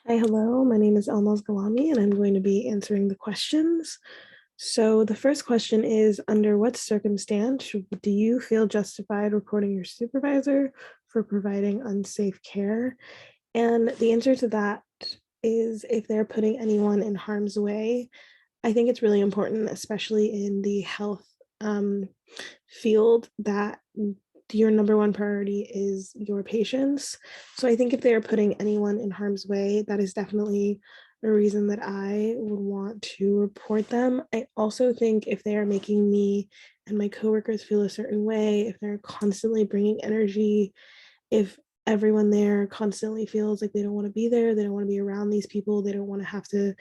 Hi, hello. My name is Elmaz Galami, and I'm going to be answering the questions. So, the first question is, under what circumstance do you feel justified reporting your supervisor for providing unsafe care? And the answer to that is if they're putting anyone in harm's way. I think it's really important, especially in the health um, field, that your number one priority is your patients. So I think if they're putting anyone in harm's way, that is definitely a reason that I would want to report them. I also think if they are making me and my coworkers feel a certain way, if they're constantly bringing energy, if everyone there constantly feels like they don't want to be there, they don't want to be around these people, they don't want to have to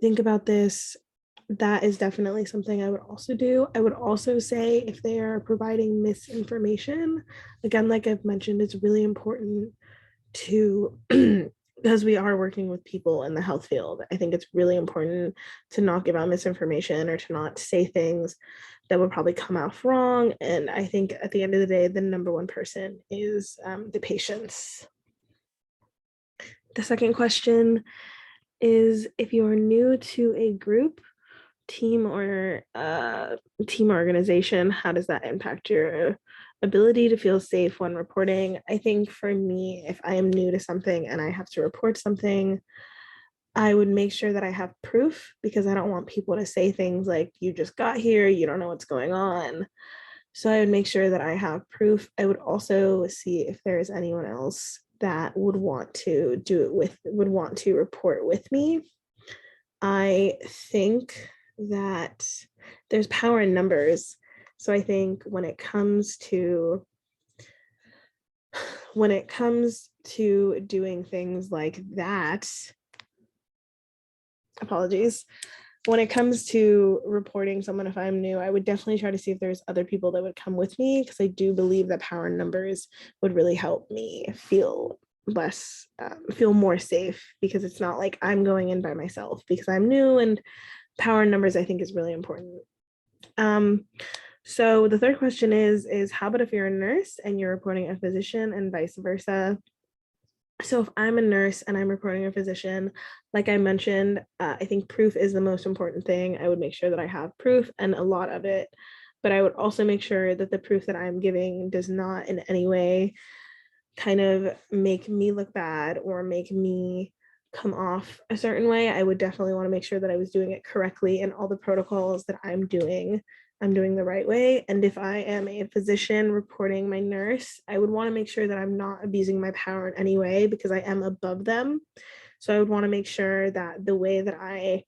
think about this, that is definitely something I would also do. I would also say if they are providing misinformation, again, like I've mentioned, it's really important to, because we are working with people in the health field, I think it's really important to not give out misinformation or to not say things that would probably come out wrong. And I think at the end of the day, the number one person is the patients. The second question is, if you are new to a group, team, or team organization, how does that impact your ability to feel safe when reporting? I think for me, if I am new to something and I have to report something, I would make sure that I have proof, because I don't want people to say things like, you just got here, you don't know what's going on. So I would make sure that I have proof. I would also see if there is anyone else that would want to do it with, would want to report with me. I think that there's power in numbers. So I think when it comes to doing things like that, apologies, when it comes to reporting someone, if I'm new, I would definitely try to see if there's other people that would come with me, because I do believe that power in numbers would really help me feel more safe, because it's not like I'm going in by myself, because I'm new, and power in numbers I think is really important. Um, so the third question is how about if you're a nurse and you're reporting a physician and vice versa? So if I'm a nurse and I'm reporting a physician, like I mentioned, I think proof is the most important thing. I would make sure that I have proof, and a lot of it, but I would also make sure that the proof that I'm giving does not in any way kind of make me look bad or make me come off a certain way. I would definitely want to make sure that I was doing it correctly, and all the protocols that I'm doing the right way. And if I am a physician reporting my nurse, I would want to make sure that I'm not abusing my power in any way, because I am above them. So I would want to make sure that the way that I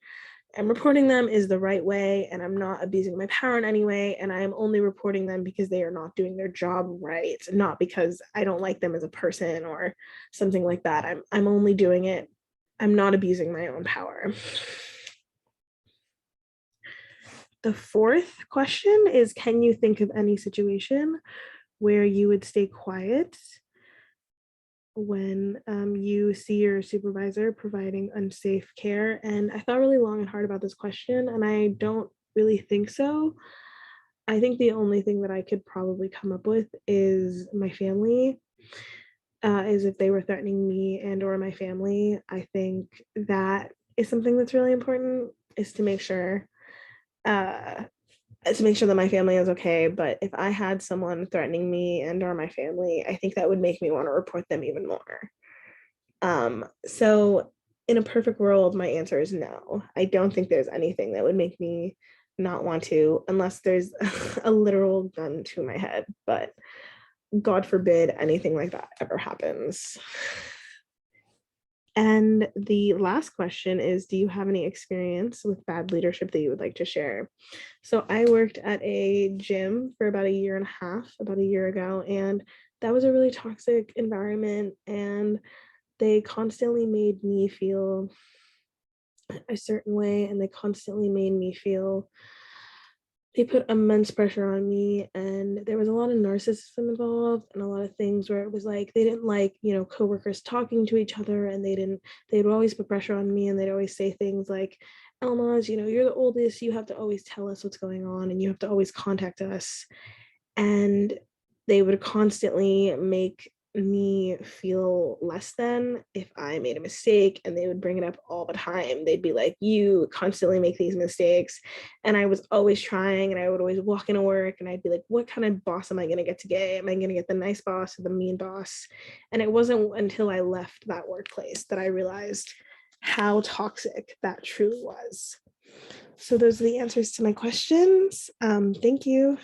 am reporting them is the right way, and I'm not abusing my power in any way, and I am only reporting them because they are not doing their job right, not because I don't like them as a person or something like that. I'm only doing it, I'm not abusing my own power. The fourth question is, can you think of any situation where you would stay quiet when you see your supervisor providing unsafe care? And I thought really long and hard about this question, and I don't really think so. I think the only thing that I could probably come up with is my family, is if they were threatening me and or my family. I think that is something that's really important, is uh, to make sure that my family is okay. But if I had someone threatening me and or my family, I think that would make me want to report them even more. So in a perfect world, my answer is no. I don't think there's anything that would make me not want to, unless there's a literal gun to my head. But God forbid anything like that ever happens. And the last question is, do you have any experience with bad leadership that you would like to share? So I worked at a gym for about a year and a half, about a year ago, and that was a really toxic environment. And they constantly made me feel a certain way, and they constantly made me feel, they put immense pressure on me, and there was a lot of narcissism involved, and a lot of things where it was like they didn't like, coworkers talking to each other, and they'd always put pressure on me, and they'd always say things like, Elmaz, you're the oldest, you have to always tell us what's going on, and you have to always contact us. And they would constantly make me feel less than if I made a mistake, and they would bring it up all the time. They'd be like, you constantly make these mistakes. And I was always trying, and I would always walk into work and I'd be like, what kind of boss am I going to get today? Am I going to get the nice boss or the mean boss? And it wasn't until I left that workplace that I realized how toxic that truly was. So those are the answers to my questions. Thank you.